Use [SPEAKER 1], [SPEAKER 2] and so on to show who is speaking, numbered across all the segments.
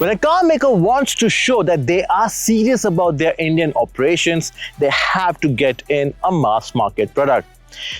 [SPEAKER 1] When a car maker wants to show that they are serious about their Indian operations, they have to get in a mass market product.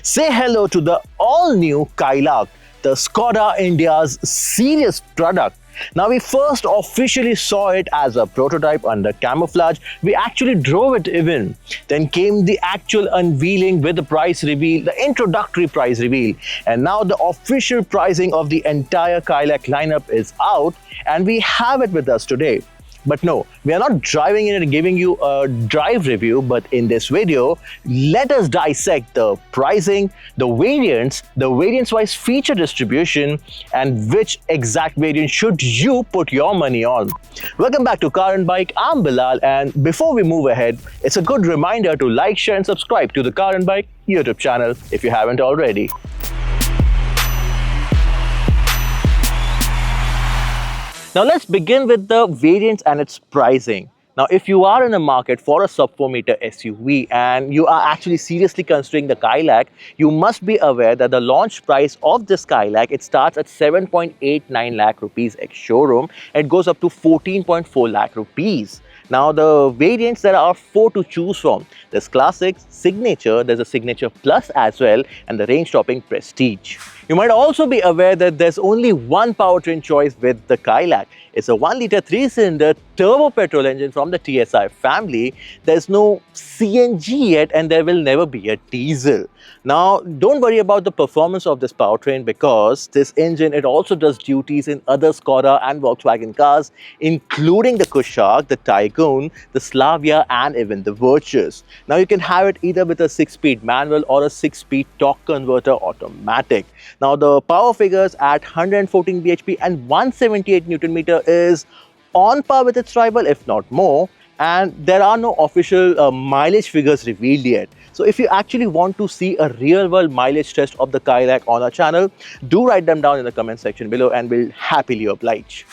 [SPEAKER 1] Say hello to the all-new Kylaq, the Skoda India's serious product. Now, we first officially saw it as a prototype under camouflage. We actually drove it even. Then came the actual unveiling with the price reveal, the introductory price reveal. And now the official pricing of the entire Kylaq lineup is out, and we have it with us today. But no, we are not driving in and giving you a drive review, but in this video, let us dissect the pricing, the variants-wise feature distribution, and which exact variant should you put your money on. Welcome back to Car and Bike. I'm Bilal, and before we move ahead, it's a good reminder to like, share, and subscribe to the Car and Bike YouTube channel if you haven't already. Now let's begin with the variants and its pricing. Now, if you are in the market for a sub 4 meter SUV and you are actually seriously considering the Kylaq, you must be aware that the launch price of this Kylaq, it starts at 7.89 lakh rupees ex showroom. It goes up to 14.4 lakh rupees. Now, the variants, there are 4 to choose from. There's Classic, Signature, there's a Signature Plus as well, and the range-topping Prestige. You might also be aware that there's only one powertrain choice with the Kylaq. It's a 1-liter 3-cylinder turbo petrol engine from the TSI family. There's no CNG yet, and there will never be a diesel. Now, don't worry about the performance of this powertrain, because this engine, it also does duties in other Skoda and Volkswagen cars, including the Kylaq, the Taygun, the Slavia, and even the Virtus. Now, you can have it either with a 6-speed manual or a 6-speed torque converter automatic. Now, the power figures at 114 bhp and 178 Newton meter is on par with its rival, if not more. And there are no official mileage figures revealed yet. So if you actually want to see a real-world mileage test of the Kylaq on our channel, do write them down in the comment section below and we'll happily oblige.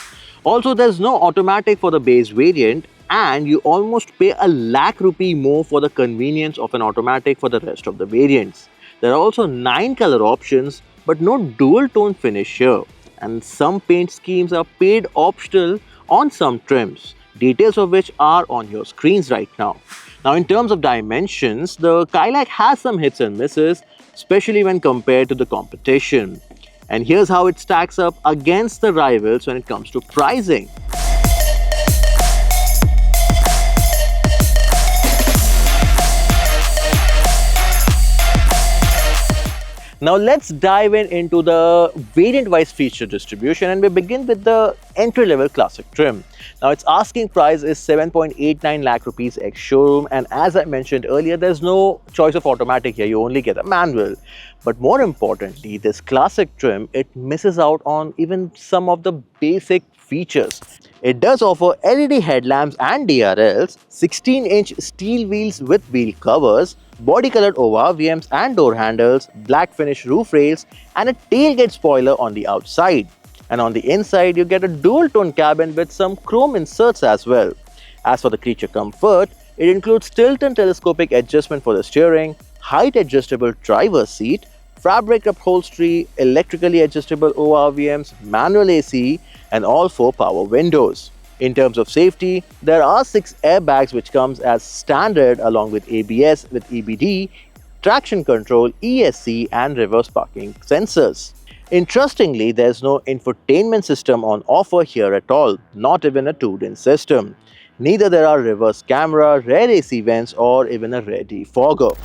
[SPEAKER 1] Also, there's no automatic for the base variant, and you almost pay a lakh rupee more for the convenience of an automatic for the rest of the variants. There are also 9 color options, but no dual tone finish here. And some paint schemes are paid optional on some trims, details of which are on your screens right now. Now, in terms of dimensions, the Kylaq has some hits and misses, especially when compared to the competition. And here's how it stacks up against the rivals when it comes to pricing. Now let's dive into the variant-wise feature distribution, and we begin with the entry-level classic trim. Now, its asking price is 7.89 lakh rupees ex showroom, and as I mentioned earlier, there's no choice of automatic here, you only get a manual. But more importantly, this classic trim, it misses out on even some of the basic features. It does offer LED headlamps and DRLs, 16-inch steel wheels with wheel covers, body-colored ORVMs and door handles, black finish roof rails, and a tailgate spoiler on the outside. And on the inside, you get a dual-tone cabin with some chrome inserts as well. As for the creature comfort, it includes tilt and telescopic adjustment for the steering, height-adjustable driver's seat, fabric upholstery, electrically adjustable ORVMs, manual AC, and all 4 power windows. In terms of safety, there are 6 airbags which comes as standard along with ABS with EBD, traction control, ESC, and reverse parking sensors. Interestingly, there's no infotainment system on offer here at all, not even a 2-din system. Neither there are reverse camera, rear AC vents, or even a rear defogger.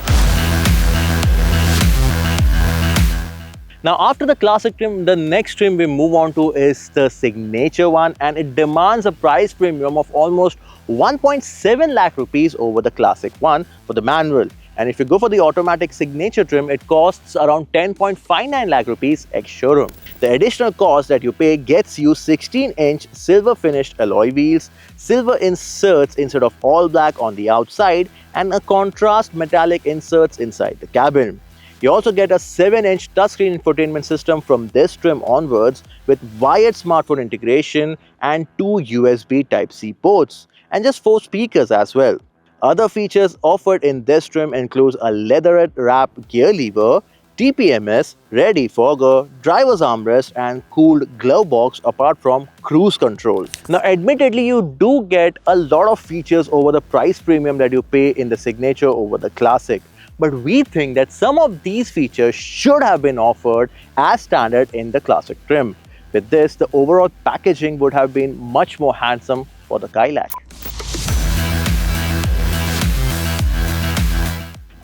[SPEAKER 1] Now, after the classic trim, the next trim we move on to is the signature one, and it demands a price premium of almost 1.7 lakh rupees over the classic one for the manual. And if you go for the automatic signature trim, it costs around 10.59 lakh rupees ex showroom. The additional cost that you pay gets you 16-inch silver finished alloy wheels, silver inserts instead of all black on the outside, and a contrast metallic inserts inside the cabin. You also get a 7-inch touchscreen infotainment system from this trim onwards with wired smartphone integration and 2 USB Type-C ports, and just 4 speakers as well. Other features offered in this trim includes a leatherette wrap gear lever, TPMS, rear defogger, driver's armrest and cooled glove box apart from cruise control. Now admittedly you do get a lot of features over the price premium that you pay in the Signature over the Classic. But we think that some of these features should have been offered as standard in the Classic trim. With this, the overall packaging would have been much more handsome for the Kylaq.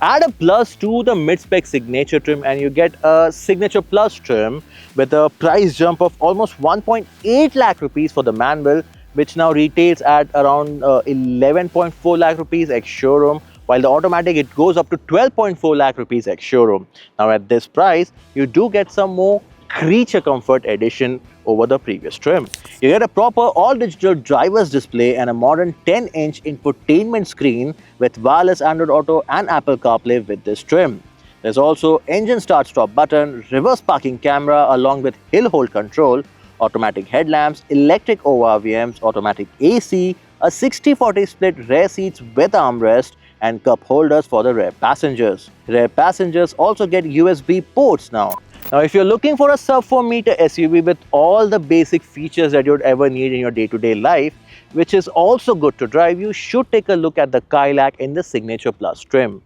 [SPEAKER 1] Add a plus to the mid-spec Signature trim and you get a Signature Plus trim with a price jump of almost 1.8 lakh rupees for the manual, which now retails at around 11.4 lakh rupees ex-showroom, while the automatic it goes up to 12.4 lakh rupees ex-showroom. Now at this price, you do get some more creature comfort edition over the previous trim. You get a proper all-digital driver's display and a modern 10-inch infotainment screen with wireless Android Auto and Apple CarPlay with this trim. There's also engine start-stop button, reverse parking camera along with hill hold control, automatic headlamps, electric ORVMs, automatic AC, a 60-40 split rear seats with armrest and cup holders for the rear passengers. Rear passengers also get USB ports now. Now, if you're looking for a sub-4 meter SUV with all the basic features that you'd ever need in your day-to-day life, which is also good to drive, you should take a look at the Kylaq in the Signature Plus trim.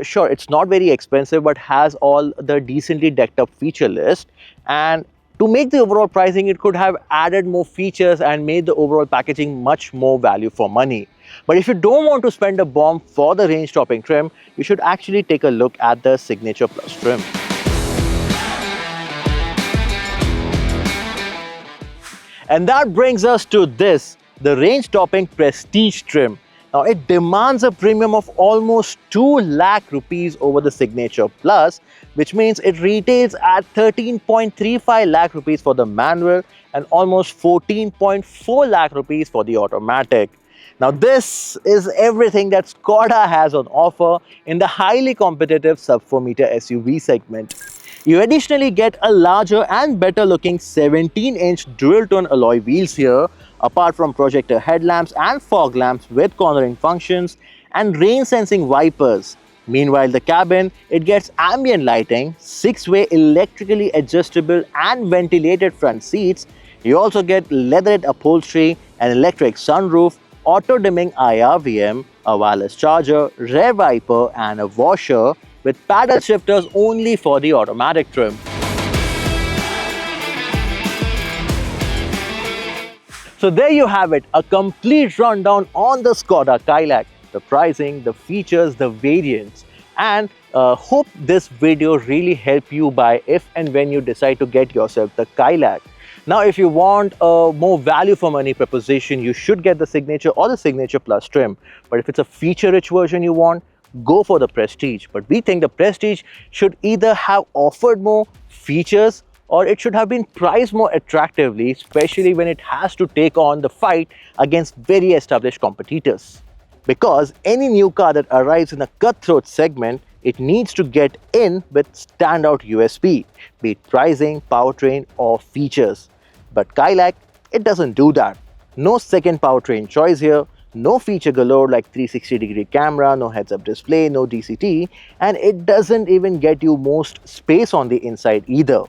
[SPEAKER 1] Sure, it's not very expensive, but has all the decently decked up feature list. And to make the overall pricing, it could have added more features and made the overall packaging much more value for money. But if you don't want to spend a bomb for the range-topping trim, you should actually take a look at the Signature Plus trim. And that brings us to this, the range-topping Prestige trim. Now, it demands a premium of almost 2 lakh rupees over the Signature Plus, which means it retails at 13.35 lakh rupees for the manual and almost 14.4 lakh rupees for the automatic. Now, this is everything that Skoda has on offer in the highly competitive sub-4 meter SUV segment. You additionally get a larger and better looking 17-inch dual-tone alloy wheels here, apart from projector headlamps and fog lamps with cornering functions and rain-sensing wipers. Meanwhile, the cabin, it gets ambient lighting, 6-way electrically adjustable and ventilated front seats. You also get leatherette upholstery, an electric sunroof, auto-dimming IRVM, a wireless charger, rear wiper and a washer, with paddle shifters only for the automatic trim. So there you have it, a complete rundown on the Skoda Kylaq, the pricing, the features, the variants, and hope this video really helped you buy if and when you decide to get yourself the Kylaq. Now, if you want a more value for money proposition, you should get the Signature or the Signature Plus trim. But if it's a feature-rich version you want, go for the Prestige. But we think the Prestige should either have offered more features or it should have been priced more attractively, especially when it has to take on the fight against very established competitors. Because any new car that arrives in a cutthroat segment, it needs to get in with standout USP, be it pricing, powertrain or features. But Kylaq, it doesn't do that. No second powertrain choice here, no feature galore like 360-degree camera, no heads-up display, no DCT, and it doesn't even get you most space on the inside either.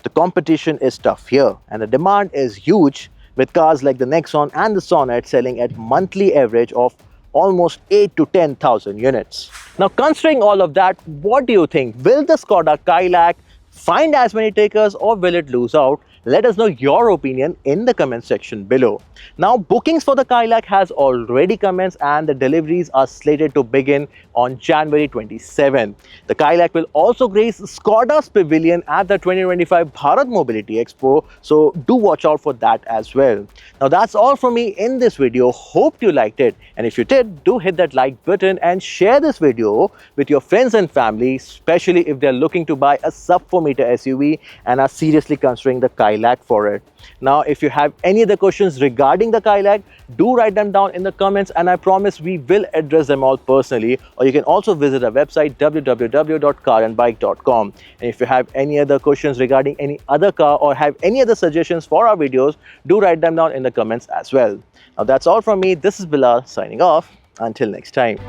[SPEAKER 1] The competition is tough here and the demand is huge, with cars like the Nexon and the Sonnet selling at monthly average of almost 8 to 10,000 units. Now, considering all of that, what do you think? Will the Skoda Kylaq find as many takers or will it lose out? Let us know your opinion in the comment section below. Now, bookings for the Kylaq has already commenced and the deliveries are slated to begin on January 27. The Kylaq will also grace Skoda's pavilion at the 2025 Bharat Mobility Expo, so do watch out for that as well. Now, that's all from me in this video. Hope you liked it, and if you did, do hit that like button and share this video with your friends and family, especially if they're looking to buy a sub-4 meter SUV and are seriously considering the Kylaq for it. Now, if you have any other questions regarding the Kylaq, do write them down in the comments and I promise we will address them all personally, or you can also visit our website www.carandbike.com. And if you have any other questions regarding any other car or have any other suggestions for our videos, do write them down in the comments as well. Now, that's all from me. This is Bilal signing off. Until next time.